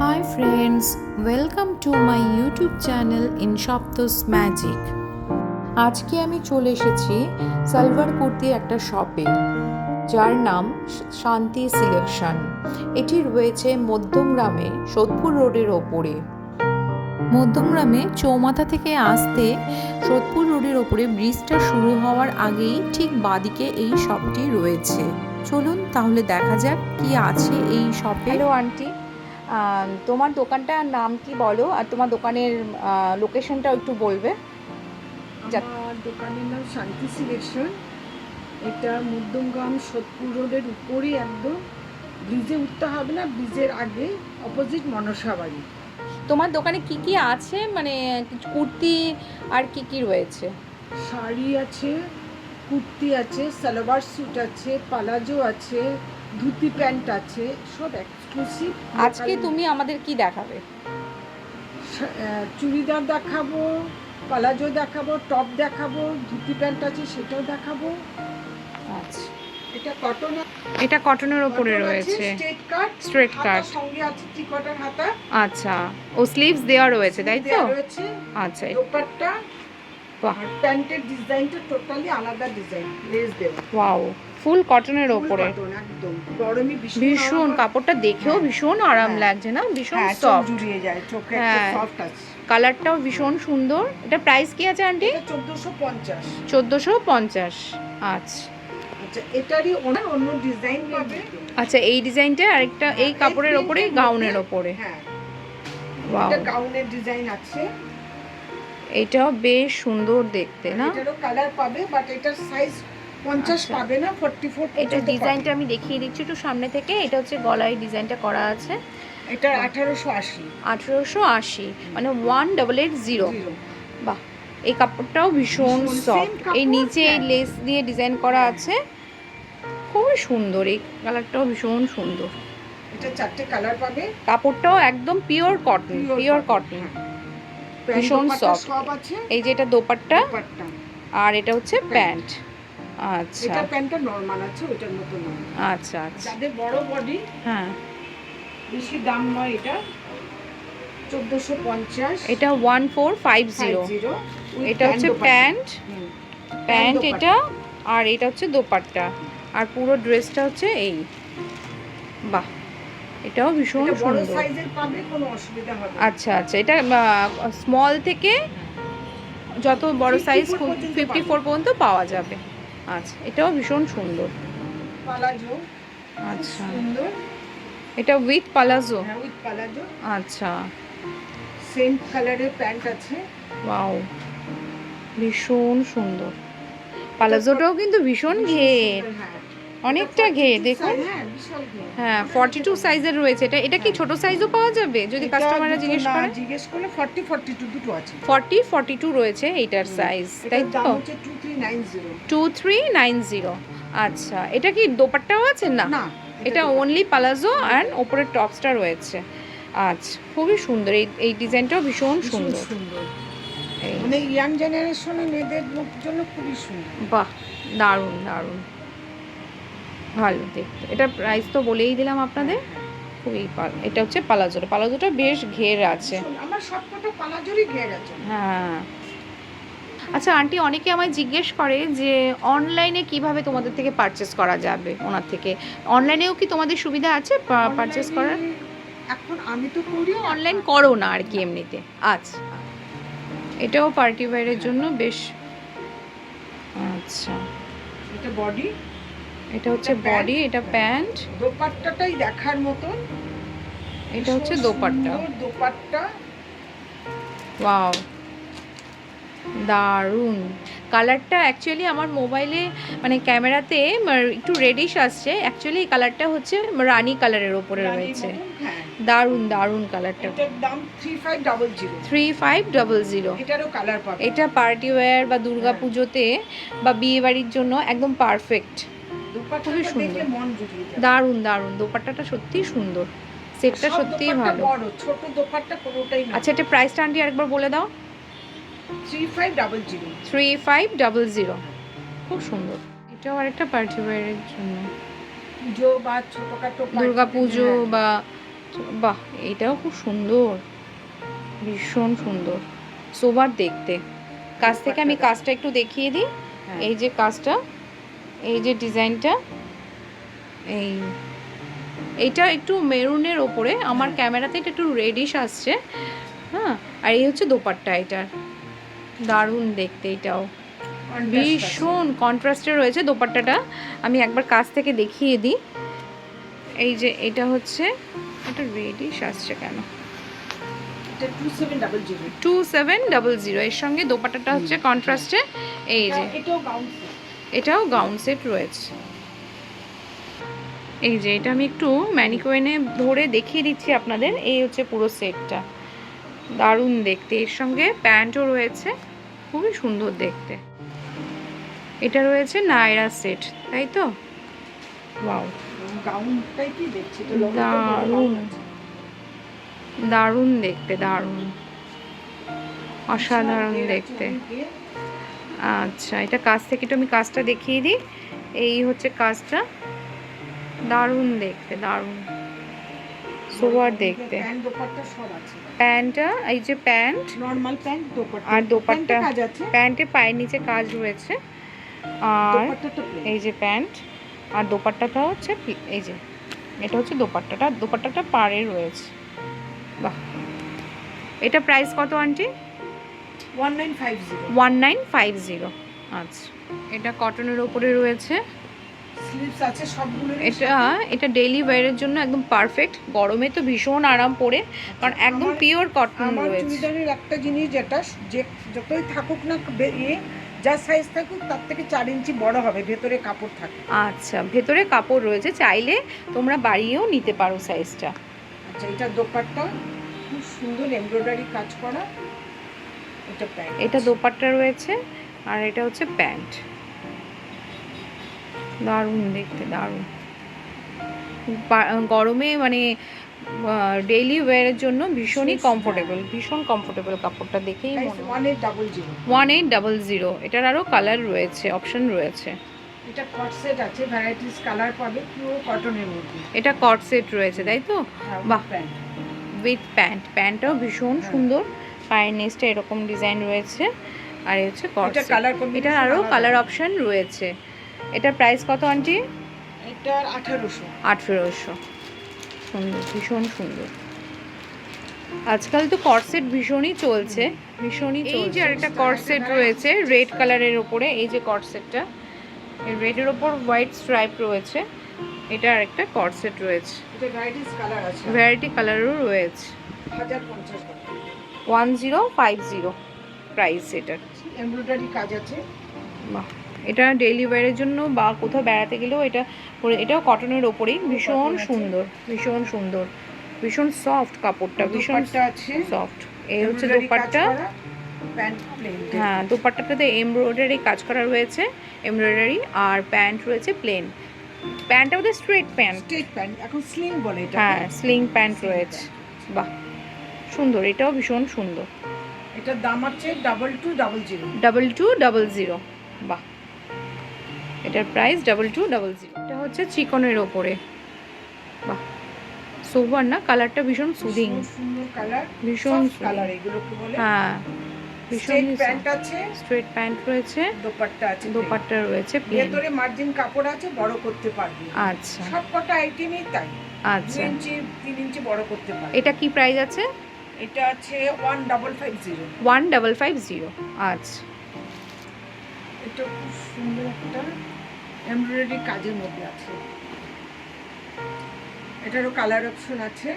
Hi friends, welcome to my YouTube channel in Shoptos Magic. আজকে আমি চলে এসেছি সালোয়ার কুর্তির একটা শপে যার নাম শান্তি সিলেকশন। এটি রয়েছে মধ্যমগ্রামে সোদপুর রোডের ওপরে। মধ্যমগ্রামে চৌমাথা থেকে আসতে সোদপুর রোডের ওপরে ব্রিজটা শুরু হওয়ার আগেই ঠিক বাদিকে এই শপটি রয়েছে। চলুন তাহলে দেখা যাক কি আছে এই শপে। হ্যালো আন্টি, তোমার দোকানটার নাম কি বলো, আর তোমার দোকানের লোকেশনটাও একটু বলবে। আমার দোকানের নাম শান্তি সিলেকশন। এটা মধ্যমগ্রাম সোদপুর রোডের উপরে, একদম ব্রিজে উঠতে হবে না, ব্রিজের আগে অপোজিট মনসা বাড়ি। তোমার দোকানে কি কি আছে, মানে কুর্তি আর কি কি রয়েছে? শাড়ি আছে, কুর্তি আছে, সালোয়ার স্যুট আছে, পালাজো আছে, ধুতি প্যান্ট আছে, সব এক্সক্লুসিভ। আজকে তুমি আমাদের কি দেখাবে? চুড়িদার দেখাবো, পালাজো দেখাবো, টপ দেখাবো, ধুতি প্যান্ট আছে সেটাও দেখাবো। আচ্ছা, এটা কটনের উপরে রয়েছে, স্ট্রেট কাট সঙ্গে আছে ত্রিকটার হাতা। আচ্ছা, ও স্লিভস দেওয়া রয়েছে তাই তো? রয়েছে। আচ্ছা, দোপাট্টা, বাহ, প্যান্টের ডিজাইনটা টোটালি আলাদা ডিজাইন, লেস দেওয়া। ওয়াও, ফুল কটনের উপরে, একদম গরমে ভীষণ কাপড়টা দেখেও ভীষণ আরাম লাগছে না? ভীষণ সফট, জুড়িয়ে যায় চোখে, হ্যাঁ, সফট আছে। কালারটাও ভীষণ সুন্দর। এটা প্রাইস কি আছে আন্টি? 1450। 1450। আচ্ছা আচ্ছা, এটারই অন্য ডিজাইন পাবে। আচ্ছা, এই ডিজাইনটা আরেকটা এই কাপড়ের ওপরে, গাউনের ওপরে। হ্যাঁ, ওয়াও, এটা গাউনের ডিজাইন আছে। এটাও বেশ সুন্দর দেখতে না? এটারও কালার পাবে, বাট এটার সাইজ 50 আচ্ছা, পাবে না, 44। এটা ডিজাইনটা আমি দেখিয়ে দিচ্ছি একটু সামনে থেকে। এটা হচ্ছে গলায় ডিজাইনটা করা আছে। এটা 1880। 1880, মানে 1880। বাহ, এই কাপড়টাও ভীষণ সফট। এই নিচে এই লেস দিয়ে ডিজাইন করা আছে, খুবই সুন্দর। এই কালারটাও ভীষণ সুন্দর। এটা 4টে কালার পাবে। কাপড়টাও একদম পিওর কটন, পিওর কটন, ভীষণ সফট। সব আছে। এই যে এটা দোপাট্টা, দোপাট্টা, আর এটা হচ্ছে প্যান্ট। আচ্ছা, এটা প্যান্টটা নরমাল আছে, ওটার মতো নয়। আচ্ছা আচ্ছা, যাদের বড় বডি, হ্যাঁ, বেশি দাম নয়। এটা 1450। এটা 1450। এটা হচ্ছে প্যান্ট, প্যান্ট এটা, আর এটা হচ্ছে দোপাট্টা, আর পুরো ড্রেসটা হচ্ছে এই। বাহ, এটাও ভীষণ বড় সুন্দর। সাইজের পাবে, কোনো অসুবিধা হবে না। আচ্ছা আচ্ছা, এটা স্মল থেকে যত বড় সাইজ 54 পর্যন্ত পাওয়া যাবে। আচ্ছা, এটাও ভীষণ সুন্দর। পালাজো, আচ্ছা, সুন্দর। এটা উইথ পালাজো? হ্যাঁ, উইথ পালাজো। আচ্ছা, সেম কালারের প্যান্ট আছে। ওয়াও, ভীষণ সুন্দর। পালাজোটাও কিন্তু ভীষণ ঘের, হ্যাঁ, অনেকটা ঘের দেখুন। হ্যাঁ, বিশাল ঘের। হ্যাঁ, 42 সাইজের রয়েছে। এটা কি ছোট সাইজও পাওয়া যাবে যদি কাস্টমাররা জিজ্ঞেস করে? জিজ্ঞেস করলে 40 42 দুটো আছে। 40 42 রয়েছে এইটার সাইজ, তাই তো? দাম হচ্ছে 2390। 2390। আচ্ছা, এটা কি দোপাট্টাও আছে? না, না, এটা অনলি পালাজো আর উপরের টপসটা রয়েছে। আচ্ছা, খুবই সুন্দর। এই ডিজাইনটাও ভীষণ সুন্দর। এই, মানে ইয়াং জেনারেশনের মেয়েদের জন্য খুবই সুন্দর। বাহ, দারুণ দারুণ, ভালো দেখতে। এটা প্রাইস তো বলেই দিলাম আপনাদের। খুবই এটা হচ্ছে পালাজোটা বেশ ঘের আছে। আমার সবকটা পালাজোরই ঘের আছে। হ্যাঁ। আচ্ছা আন্টি, অনেকে আমায় জিজ্ঞেস করে যে অনলাইনে কিভাবে তোমাদের থেকে পারচেস করা যাবে, ওনার থেকে অনলাইনেও কি তোমাদের সুবিধা আছে পারচেস করার? এখন আমি তো করি, অনলাইন করো না আর কি এমনিতে? আচ্ছা, এটাও পার্টি ওয়্যারের জন্য বেশ। আচ্ছা, এটা বডি, এটা হচ্ছে বডি, এটা প্যান্ট, দোপাট্টাটাই দেখার মতন। এটা হচ্ছে দোপাট্টা। দোপাট্টা, ওয়াও, দারুণ। কালারটা অ্যাকচুয়ালি আমার মোবাইলে মানে ক্যামেরাতে একটু রেডিশ আসছে, অ্যাকচুয়ালি এই কালারটা হচ্ছে রানি কালারের ওপরে রয়েছে। দারুণ দারুণ কালারটা। এটার দাম 3500। 3500। এটারও কালার পাবে। এটা পার্টি ওয়্যার বা দুর্গা পুজোতে বা বিয়ে বাড়ির জন্য একদম পারফেক্ট। খুবই সুন্দর, মন জুড়িয়ে যাবে। দারুণ দারুণ। দোপাট্টাটা সত্যিই সুন্দর, সেটটা সত্যিই ভালো। বড় ছোট দোপাট্টা কোনোটাই না। আচ্ছা, এটা প্রাইসটা আন্টি আরেকবার বলে দাও। 3500। 3500, খুব সুন্দর। এটাও আরেকটা পার্টি ওয়্যারের জন্য, পুজো বা ছোটখাটো দুর্গা পুজো বা বাহ, এইটাও খুব সুন্দর, ভীষণ সুন্দর, সোবার দেখতে। কাছ থেকে আমি কাজটা একটু দেখিয়ে দিই। হ্যাঁ। এই যে কাজটা, এই যে ডিজাইনটা, এইটা একটু মেরুনের ওপরে, আমার ক্যামেরাতে এটা একটু রেডিশ আসছে। হ্যাঁ, আর এই হচ্ছে দোপাট্টা এটার, দারুণ দেখতে, এটাও ভীষণ কন্ট্রাস্টে রয়েছে দোপাট্টাটা। আমি একবার কাছ থেকে দেখিয়ে দিই। এই যে এটা হচ্ছে, এটা রেডিশ আসছে কেন, 2700 এর সঙ্গে দোপাট্টাটা হচ্ছে কন্ট্রাস্টে। এই যে এটাও গাউন সেট রয়েছে। এই যে এটা আমি একটু ম্যানিকুইনে ধরে দেখিয়ে দিচ্ছি আপনাদের। এই হচ্ছে পুরো সেটটা, দারুণ দেখতে। এর সঙ্গে প্যান্টও রয়েছে, খুবই সুন্দর দেখতে। এটা রয়েছে নায়রা সেট, তাই তো? ওয়াও, দারুণ দারুণ দেখতে, দারুণ অসাধারণ দেখতে। আচ্ছা, এটা কাজ থেকে একটু আমি কাজটা দেখিয়ে দিই। এই হচ্ছে কাজটা, দারুণ দেখতে, দারুণ সোবার দেখতে। প্যান্টটা, এই যে প্যান্ট, নরমাল প্যান্ট, আর দোপাট্টা, কাজ আছে, প্যান্টে পায়ের নিচে কাজ রয়েছে। আর এই যে প্যান্ট, আর দোপাট্টাটা হচ্ছে এই যে এটা হচ্ছে দোপাট্টাটা, দোপাট্টাটা পাড়ে রয়েছে। বাহ, এটা প্রাইস কত আন্টি? 1950। আচ্ছা, এটা কটনের ওপরে রয়েছে, স্লিভস আছে সবগুলো। এটা ডেইলি ওয়্যারের জন্য একদম পারফেক্ট। গরমে তো ভীষণ আরাম পড়ে, কারণ একদম পিওর কটন রয়েছে। চুড়িদারের একটা জিনিস, যেটা যে যতই থাকুক না যা সাইজ থাকুক তার থেকে 4 ইঞ্চি বড় হবে, ভেতরে কাপড় থাকে। আচ্ছা, ভেতরে কাপড় রয়েছে, চাইলে তোমরা বাড়িয়েও নিতে পারো সাইজটা। আচ্ছা, এটা দোপাট্টা, খুব সুন্দর এমব্রয়ডারি কাজ করা। এটা প্যান্ট, এটা দোপাট্টা রয়েছে, আর এটা হচ্ছে প্যান্ট। দারুণ দেখতে, দারুণ। গরমে মানে ডেইলি ওয়্যারের জন্য ভীষণই কমফোর্টেবল, ভীষণ কমফোর্টেবল কাপড়টা দেখেই মনে হয়। 1800। এটার আরও কালার রয়েছে, অপশন রয়েছে। এটা কট সেট আছে, ভ্যারাইটিস কালার পাবে, পিওর কটনের মধ্যে। এটা কট সেট রয়েছে, তাই তো? বাহ, প্যান্ট উইথ প্যান্ট, প্যান্টটাও ভীষণ সুন্দর, পায়ের নিচটা এরকম ডিজাইন রয়েছে। আর এই হচ্ছে কট সেট। এটার আরও কালার অপশন রয়েছে। এটার প্রাইস কত আন্টি? এটার 1800। সুন্দর, ভীষণ সুন্দর। আজকাল তো কর্সেট ভীষণই চলছে, ভীষণই চলছে। এই যে আরেকটা কর্সেট রয়েছে রেড কালারের ওপরে, এই যে কর্সেটটা, এই রেডের ওপর হোয়াইট স্ট্রাইপ রয়েছে। এটা আরেকটা কর্সেট রয়েছে, এটা ভ্যারাইটিস কালার আছে, ভ্যারাইটি কালারও রয়েছে। 1050 টাকা, 1050 প্রাইস এটার। এমব্রয়ডারি কাজ আছে। বাহ, এটা ডেইলি ওয়্যারের জন্য বা কোথাও বেড়াতে গেলেও এটা পরে, এটাও কটনের ওপরেই, ভীষণ সুন্দর, ভীষণ সুন্দর, ভীষণ সফট কাপড়টা, ভীষণ সফট। এই হচ্ছে দোপাট্টা, প্যান্ট প্লেন। হ্যাঁ, দোপাট্টাটাতে এমব্রয়ডারি কাজ করা রয়েছে, এমব্রয়ডারি, আর প্যান্ট রয়েছে প্লেন। প্যান্টটা ওদের স্ট্রেট প্যান্ট, এখন স্লিং বলে এটা। হ্যাঁ, স্লিং প্যান্ট রয়েছে। বাহ, সুন্দর, এটাও ভীষণ সুন্দর। এটার দাম আছে 2200। 2200। বাহ, এটার প্রাইস 2200। এটা হচ্ছে চিকনের ওপরে। বাহ, সোবার না, কালারটা ভীষণ সুদিং, সুন্দর কালার, ভীষণ কালার এগুলোকে বলে। হ্যাঁ, ভীষণ প্যান্ট আছে, স্ট্রেট প্যান্ট রয়েছে, দোপাট্টা আছে, দোপাট্টা রয়েছে, ভেতরে মার্জিন কাপড় আছে, বড় করতে পারবে। আচ্ছা, সবকটা আইটেমই তাই। আচ্ছা, 2 ইঞ্চি 3 ইঞ্চি বড় করতে পারবে। এটা কি প্রাইস আছে? এটা আছে 1550। 1550। আচ্ছা, এটা খুব সুন্দর একটা এমব্রয়ডারি কাজের মধ্যে আছে। এটারও কালার অপশন আছে।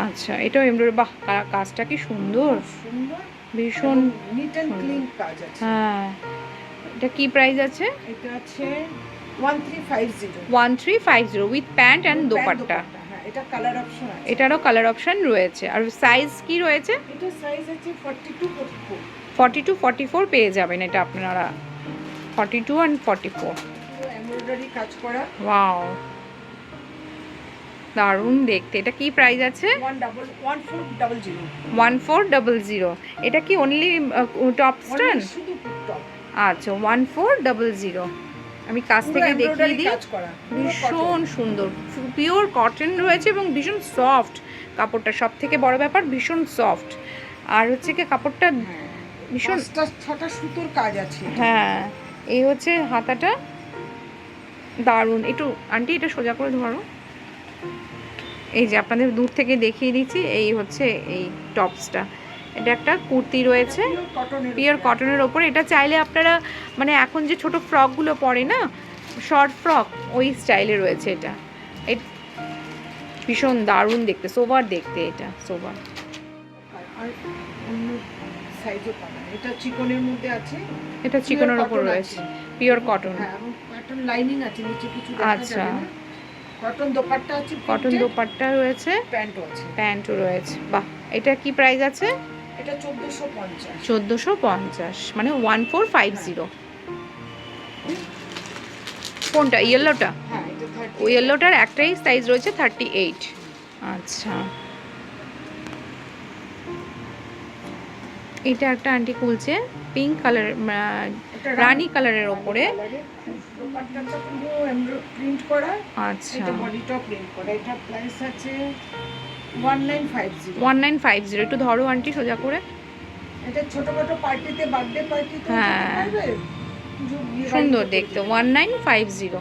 আচ্ছা, এটাও এমব্রয়ডারি। বাহ, কাজটা কি সুন্দর, সুন্দর, ভীষণ নিট এন্ড ক্লিন কাজ আছে। হ্যাঁ, এটা কি প্রাইস আছে? এটা আছে 1350। 1350 উইথ প্যান্ট অ্যান্ড দোপাট্টা। হ্যাঁ, এটা কালার অপশন আছে, এটারও কালার অপশন রয়েছে। আর সাইজ কি রয়েছে? এটা সাইজ আছে 42 44 পেয়ে যাবেন এটা আপনারা, 42 and 44। এমব্রয়ডারি কাজ করা, ওয়াও, দারুণ দেখতে। এটা কি প্রাইস আছে? 1400। এটা কি অনলি টপ স্টান? শুধু টপ। আচ্ছা, 1400। আমি কাছ পুরো থেকে দেখিয়ে embroidery দিই, কাজ করা, পুরো ভীষণ সুন্দর, পিওর কটন রয়েছে এবং ভীষণ সফট কাপড়টা, সব থেকে বড় ব্যাপার ভীষণ সফট। আর হচ্ছে কি কাপড়টা cotton। হ্যাঁ, ভীষণ, 5টা 6টা সুতোর কাজ আছে এটা। হ্যাঁ এই হচ্ছে হাতাটা, দারুণ। একটু আন্টি এটা সোজা করে ধরো, এই যে আপনাদের দূর থেকে দেখিয়ে দিচ্ছি, এই হচ্ছে এই টপসটা, এটা একটা কুর্তি রয়েছে পিওর কটনের ওপর। এটা চাইলে আপনারা মানে এখন যে ছোট ফ্রকগুলো পরে না, শর্ট ফ্রক, ওই স্টাইলে রয়েছে এটা। ভীষণ দারুণ দেখতে, সোবার দেখতে, এটা সোবার। আর অন্য সাইজও পাবেন, এটা চিকনের মধ্যে আছে, এটা চিকনের ওপর cotton রয়েছে, আছে। Pure cotton. হ্যাঁ, এবং কটন লাইনিং আছে, নিচে কিছু দেখা আচ্ছা। যাবে না। কটন দোপাট্টা আছে, কটন দোপাট্টা রয়েছে, প্যান্টও আছে। প্যান্টও রয়েছে। বাহ, এটা কি প্রাইস আছে? এটা 1450। 1450, মানে 1450। কোনটা, ইয়েলোটা? হ্যাঁ, এটা 30। ওই ইয়েলোটার একটাই সাইজ রয়েছে 38। আচ্ছা, এটা একটা আন্টি খুলছে পিঙ্ক কালার, এটা রানী কালারের ওপরে। দোপাট্টাটা পুরো প্রিন্ট করা, আচ্ছা, এটা বডিটাও প্রিন্ট করা। এটা প্রাইস আছে 1950। 1950। একটু ধরো আন্টি সোজা করে। এটা ছোটখাটো পার্টিতে, বার্থডে পার্টিতে হ্যাঁ। সুন্দর দেখতে, 1950।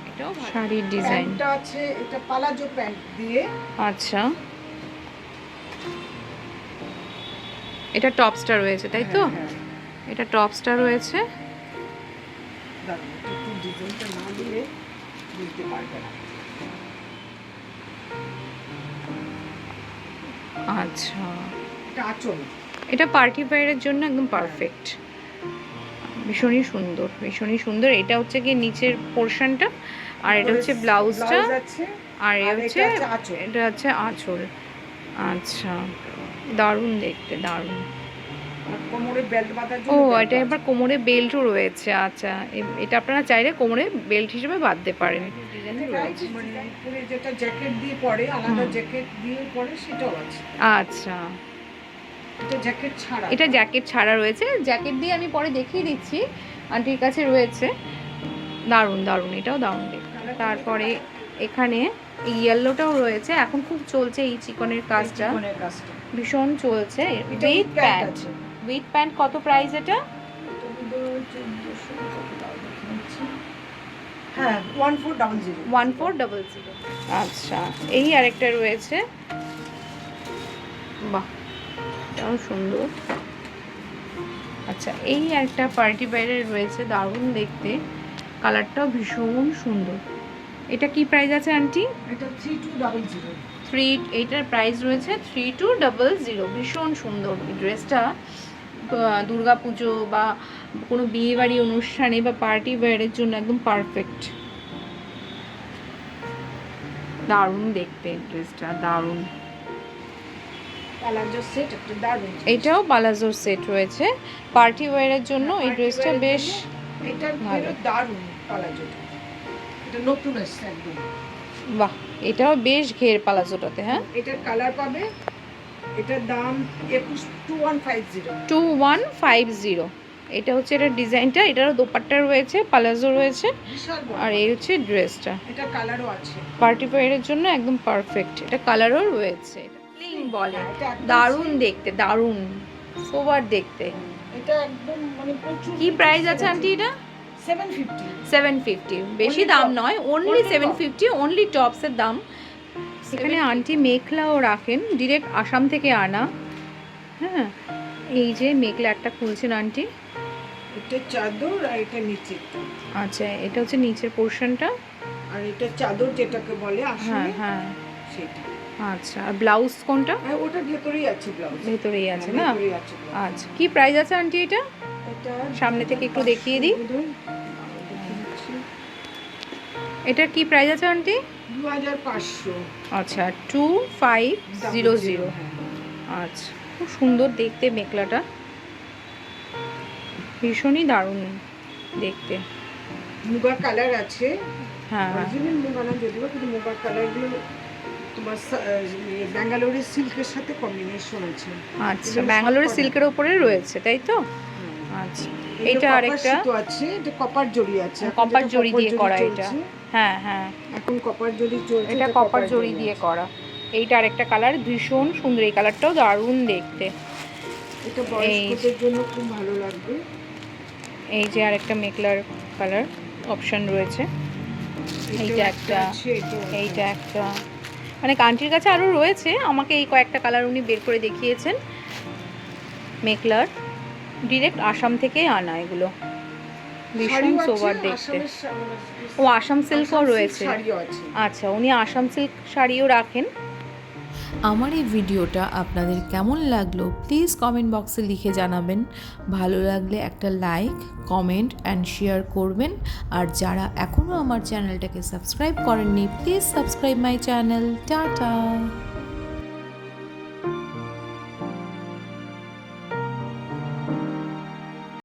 এটাও শাড়ির ডিজাইন। প্যান্টটা আছে, এটা পালাজো প্যান্ট দিয়ে। আচ্ছা, এটা টপসটা রয়েছে তাই তো? হ্যাঁ, এটা টপসটা রয়েছে। দাঁড়ান, একটু ডিজাইনটা না দিলে বুঝতে পারবে না। আচ্ছা, এটা আঁচল। এটা পার্টি ওয়্যারের জন্য একদম পারফেক্ট, ভীষণই সুন্দর, ভীষণই সুন্দর। এটা হচ্ছে কি নিচের পোর্শনটা, আর এটা হচ্ছে ব্লাউজটা, ব্লাউজ আছে, আর আর হচ্ছে এটা হচ্ছে আঁচল। এটা হচ্ছে আঁচল। আচ্ছা, দারুণ দেখতে, দারুণ। আর কোমরে বেল্ট বাঁধার ও, জন্য belt এটা আছে। এবার কোমরে বেল্টও রয়েছে। আচ্ছা, এটা আপনারা চাইলে কোমরে বেল্ট হিসেবে বাঁধতে পারেন। Right, মানে উপরে যেটা জ্যাকেট দিয়ে পরে, আলাদা জ্যাকেট দিয়ে পরে, সেটাও আছে। আচ্ছা, এটা জ্যাকেট ছাড়া। এটা জ্যাকেট ছাড়া রয়েছে, জ্যাকেট দিয়ে আমি পরে দেখিয়ে দিচ্ছি, আন্টির কাছে রয়েছে। দারুণ, দারুণ, এটাও দারুণ দেখতে। তারপরে এখানে এই ইয়েলোটাও রয়েছে, এখন খুব চলছে এই চিকনের কাজটা, চিকনের কাজটা। ভীষণ চলছে। এটা উইথ with প্যান্ট, আছে। উইথ প্যান্ট কত প্রাইস এটা? এটা বোধহয় 1400 কত দাও দেখে নিচ্ছি। হ্যাঁ, 1400। 1400। আচ্ছা, এই আরেকটা রয়েছে, বাহ এটাও সুন্দর। আচ্ছা, এই একটা পার্টি ওয়্যারের রয়েছে, দারুণ দেখতে, কালারটাও ভীষণ সুন্দর। এটা কি প্রাইস আছে আন্টি? এটা 3200। এইটার প্রাইস রয়েছে 3200। ভীষণ সুন্দর এই ড্রেসটা, দুর্গা পুজো বা কোনো বিয়েবাড়ি অনুষ্ঠানে বা পার্টি ওয়্যারের জন্য একদম পারফেক্ট। দারুণ দেখতে ড্রেসটা, দারুণ। পালাজো সেট একটা দারুণ। এটাও পালাজোর সেট রয়েছে পার্টি ওয়্যারের জন্য। এই Party ড্রেসটা wear এর বেশ জন্য এটার ভালো। বেরো দারুণ পালাজোটা। এটা নতুন আসছে একদম। বাহ, এটাও বেশ ঘের পালাজোটাতে। হ্যাঁ, এটার কালার পাবে, এটার দাম 2150। 2150। এটা হচ্ছে এটার ডিজাইনটা, এটারও দোপাট্টা রয়েছে, পালাজো রয়েছে, বিশাল বড়। আর এই হচ্ছে ড্রেসটা। এটা কালারও আছে। পার্টি ওয়্যারের জন্য একদম পারফেক্ট। এটা কালারও রয়েছে, স্লিং বলে, এটা একদম দারুণ slim। দেখতে, দারুণ সোবার দেখতে। এটা একদম মানে প্রচুর। কি প্রাইস আছে আন্টি এটা? 750। 750, বেশি Only দাম top, নয়, অনলি only top। 750, অনলি টপসের দাম। এখানে আন্টি মেখলাও রাখেন, ডিরেক্ট আসাম থেকে আনা। হ্যাঁ, এই যে মেখলা একটা খুলছেন আন্টি। এটা চাদর, আর এটা নিচেরটা। আচ্ছা, এটা হচ্ছে নিচের পোর্শনটা। আর এটা চাদর যেটাকে বলে হ্যাঁ আসলে, হ্যাঁ, সেটা। আচ্ছা, আর ব্লাউজ কোনটা? হ্যাঁ, ওটা ভেতরেই আছে ব্লাউজ। ভেতরেই আছে না? ভেতরেই আছে blouse। আচ্ছা, কি প্রাইস আছে আন্টি এটা? এটা সামনে থেকে একটু দেখিয়ে দিই। বোধহয়। দেখিয়ে দিচ্ছি। এটার কি প্রাইস আছে আন্টি? 2500। আচ্ছা, 2500। হ্যাঁ। আচ্ছা, খুব সুন্দর দেখতে মেখলাটা, ভীষণই দারুণ দেখতে। মুগা কালার আছে। হ্যাঁ হ্যাঁ, অরিজিনাল মুগা না যদিও, কিন্তু মুগা কালারগুলো তোমার ব্যাঙ্গালোরের সিল্কের সাথে কম্বিনেশন আছে। আচ্ছা, ব্যাঙ্গালোরের সিল্কের ওপরে রয়েছে তাই তো? আচ্ছা, এইটা আরেকটা আছে, এটা কপার জড়ি আছে, কপার জড়ি দিয়ে করা এটা। হ্যাঁ হ্যাঁ, এখন কপার জড়ি চলছে, এটা কপার জড়ি দিয়ে করা। এইটা আরেকটা কালার, ভীষণ সুন্দর, এই কালারটাও দারুণ দেখতে। এটা বয়স্কদের জন্য খুব ভালো লাগবে। এই যে আরেকটা মেকলার কালার অপশন রয়েছে, এইটা একটা, এইটা একটা, মানে আন্টির কাছে আরও রয়েছে, আমাকে এই কয়েকটা কালার উনি বের করে দেখিয়েছেন। মেকলার ডিরেক্ট আসাম থেকেই আনা এগুলো, ভীষণ সোবার দেখতে। ও আসাম সিল্কও রয়েছে, আচ্ছা উনি আসাম সিল্ক শাড়িও রাখেন। আমার এই ভিডিওটা আপনাদের কেমন লাগলো প্লিজ কমেন্ট বক্সে লিখে জানাবেন। ভালো লাগলে একটা লাইক, কমেন্ট অ্যান্ড শেয়ার করবেন। আর যারা এখনও আমার চ্যানেলটাকে সাবস্ক্রাইব করেননি please subscribe my channel. Tata.